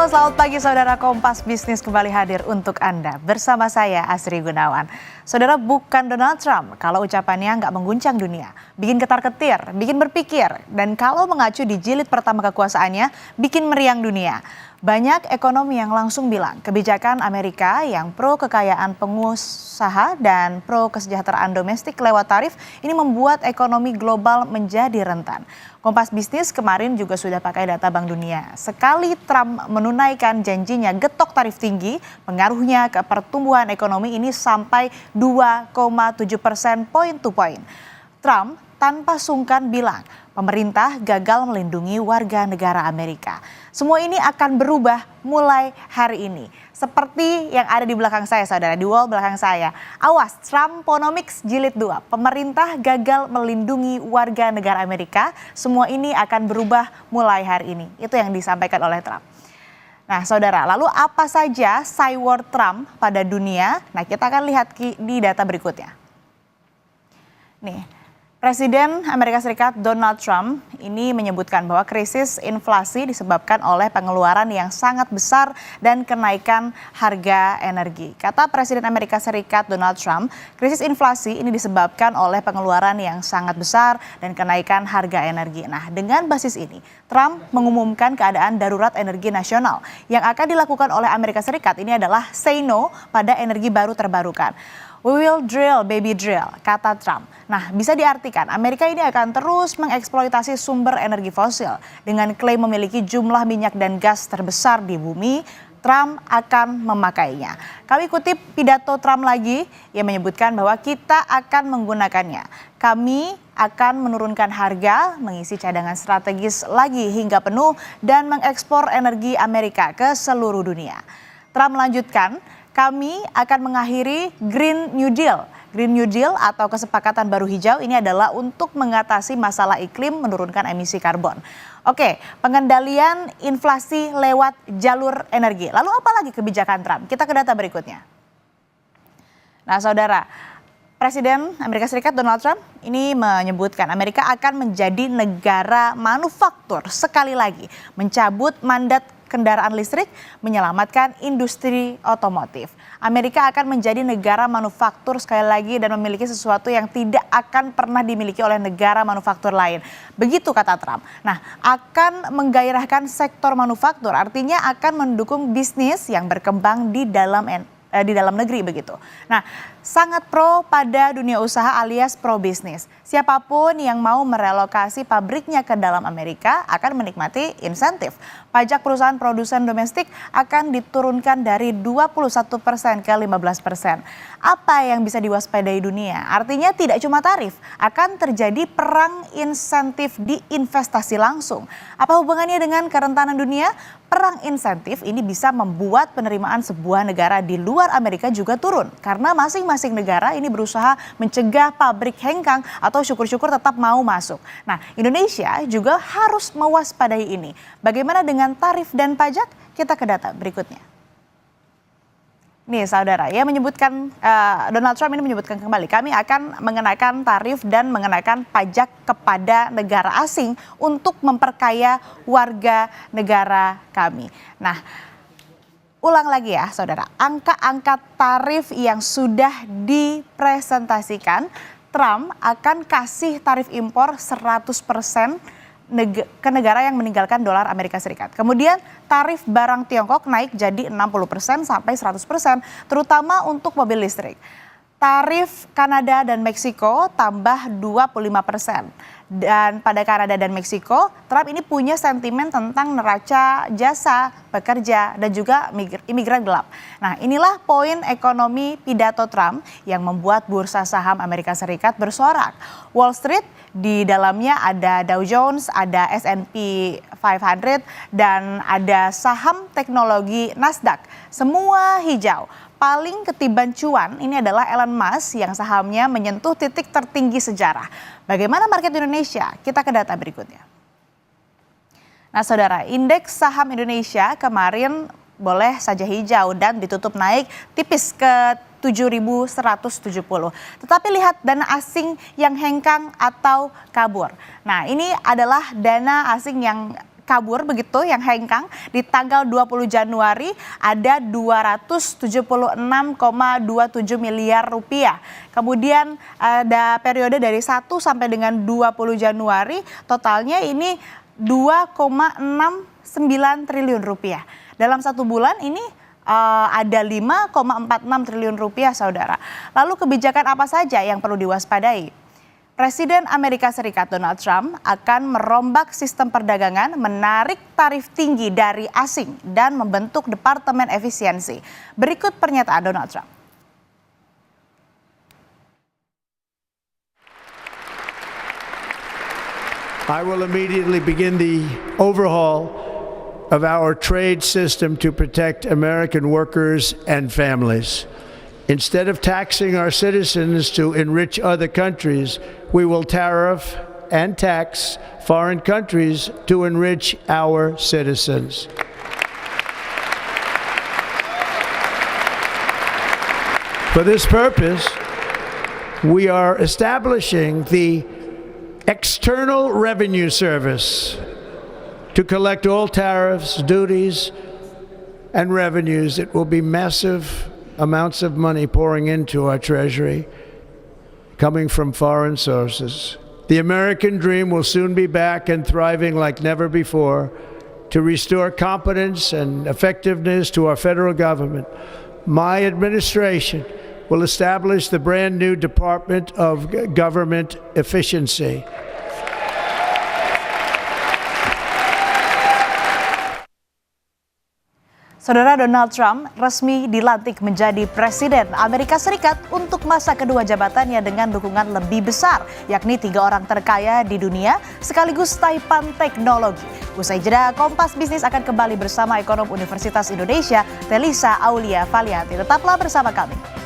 Halo, selamat pagi saudara. Kompas Bisnis kembali hadir untuk Anda. Bersama saya Asri Gunawan. Saudara, bukan Donald Trump kalau ucapannya nggak mengguncang dunia. Bikin ketar-ketir, bikin berpikir. Dan kalau mengacu di jilid pertama kekuasaannya, bikin meriang dunia. Banyak ekonomi yang langsung bilang kebijakan Amerika yang pro kekayaan pengusaha dan pro kesejahteraan domestik lewat tarif ini membuat ekonomi global menjadi rentan. Kompas Bisnis kemarin juga sudah pakai data Bank Dunia. Sekali Trump menunaikan janjinya getok tarif tinggi, pengaruhnya ke pertumbuhan ekonomi ini sampai 2,7% point to point. Trump tanpa sungkan bilang pemerintah gagal melindungi warga negara Amerika. Semua ini akan berubah mulai hari ini. Seperti yang ada di belakang saya, saudara, di wall belakang saya. Awas, Trumponomics jilid 2. Pemerintah gagal melindungi warga negara Amerika. Semua ini akan berubah mulai hari ini. Itu yang disampaikan oleh Trump. Nah, saudara, lalu apa saja cywar Trump pada dunia? Nah, kita akan lihat di data berikutnya. Nih. Presiden Amerika Serikat Donald Trump ini menyebutkan bahwa krisis inflasi disebabkan oleh pengeluaran yang sangat besar dan kenaikan harga energi. Kata Presiden Amerika Serikat Donald Trump, krisis inflasi ini disebabkan oleh pengeluaran yang sangat besar dan kenaikan harga energi. Nah, dengan basis ini, Trump mengumumkan keadaan darurat energi nasional. Yang akan dilakukan oleh Amerika Serikat ini adalah say no pada energi baru terbarukan. We will drill, baby drill, kata Trump. Nah, bisa diartikan Amerika ini akan terus mengeksploitasi sumber energi fosil. Dengan klaim memiliki jumlah minyak dan gas terbesar di bumi, Trump akan memakainya. Kami kutip pidato Trump lagi yang menyebutkan bahwa kita akan menggunakannya. Kami akan menurunkan harga, mengisi cadangan strategis lagi hingga penuh, dan mengekspor energi Amerika ke seluruh dunia. Trump melanjutkan, kami akan mengakhiri Green New Deal. Green New Deal atau kesepakatan baru hijau ini adalah untuk mengatasi masalah iklim, menurunkan emisi karbon. Oke, pengendalian inflasi lewat jalur energi. Lalu apa lagi kebijakan Trump? Kita ke data berikutnya. Nah, saudara, Presiden Amerika Serikat Donald Trump ini menyebutkan Amerika akan menjadi negara manufaktur sekali lagi, mencabut mandat kendaraan listrik, menyelamatkan industri otomotif. Amerika akan menjadi negara manufaktur sekali lagi dan memiliki sesuatu yang tidak akan pernah dimiliki oleh negara manufaktur lain. Begitu kata Trump. Nah, akan menggairahkan sektor manufaktur, artinya akan mendukung bisnis yang berkembang di dalam negeri begitu. Nah, sangat pro pada dunia usaha alias pro bisnis. Siapapun yang mau merelokasi pabriknya ke dalam Amerika akan menikmati insentif. Pajak perusahaan produsen domestik akan diturunkan dari 21% ke 15%. Apa yang bisa diwaspadai dunia? Artinya tidak cuma tarif, akan terjadi perang insentif di investasi langsung. Apa hubungannya dengan kerentanan dunia? Perang insentif ini bisa membuat penerimaan sebuah negara di luar Amerika juga turun. Karena masing-masing negara ini berusaha mencegah pabrik hengkang atau syukur-syukur tetap mau masuk. Nah, Indonesia juga harus mewaspadai ini. Bagaimana dengan tarif dan pajak? Kita ke data berikutnya. Nih saudara, ya menyebutkan Donald Trump ini menyebutkan kembali kami akan mengenakan tarif dan mengenakan pajak kepada negara asing untuk memperkaya warga negara kami. Nah, ulang lagi ya saudara, angka-angka tarif yang sudah dipresentasikan, Trump akan kasih tarif impor 100% ke negara yang meninggalkan dolar Amerika Serikat. Kemudian tarif barang Tiongkok naik jadi 60% sampai 100%, terutama untuk mobil listrik. Tarif Kanada dan Meksiko tambah 25%. Dan pada Kanada dan Meksiko, Trump ini punya sentimen tentang neraca jasa, pekerja, dan juga imigran gelap. Nah, inilah poin ekonomi pidato Trump yang membuat bursa saham Amerika Serikat bersorak. Wall Street di dalamnya ada Dow Jones, ada S&P 500, dan ada saham teknologi Nasdaq. Semua hijau. Paling ketiban cuan ini adalah Elon Musk yang sahamnya menyentuh titik tertinggi sejarah. Bagaimana market Indonesia? Kita ke data berikutnya. Nah saudara, indeks saham Indonesia kemarin boleh saja hijau dan ditutup naik tipis ke 7.170. Tetapi lihat dana asing yang hengkang atau kabur. Nah ini adalah dana asing yang kabur begitu yang hengkang. Di tanggal 20 Januari ada 276,27 miliar rupiah. Kemudian ada periode dari 1 sampai dengan 20 Januari totalnya ini 2,69 triliun rupiah. Dalam satu bulan ini ada 5,46 triliun rupiah, saudara. Lalu kebijakan apa saja yang perlu diwaspadai? Presiden Amerika Serikat Donald Trump akan merombak sistem perdagangan, menarik tarif tinggi dari asing, dan membentuk Departemen Efisiensi. Berikut pernyataan Donald Trump. I will immediately begin the overhaul of our trade system to protect American workers and families. Instead of taxing our citizens to enrich other countries, we will tariff and tax foreign countries to enrich our citizens. For this purpose, we are establishing the External Revenue Service to collect all tariffs, duties, and revenues. It will be massive amounts of money pouring into our treasury, coming from foreign sources. The American dream will soon be back and thriving like never before to restore competence and effectiveness to our federal government. My administration will establish the brand new Department of Government Efficiency. Saudara, Donald Trump resmi dilantik menjadi Presiden Amerika Serikat untuk masa kedua jabatannya dengan dukungan lebih besar, yakni 3 orang terkaya di dunia sekaligus taipan teknologi. Usai jeda, Kompas Bisnis akan kembali bersama ekonom Universitas Indonesia, Telisa Aulia Valianti. Tetaplah bersama kami.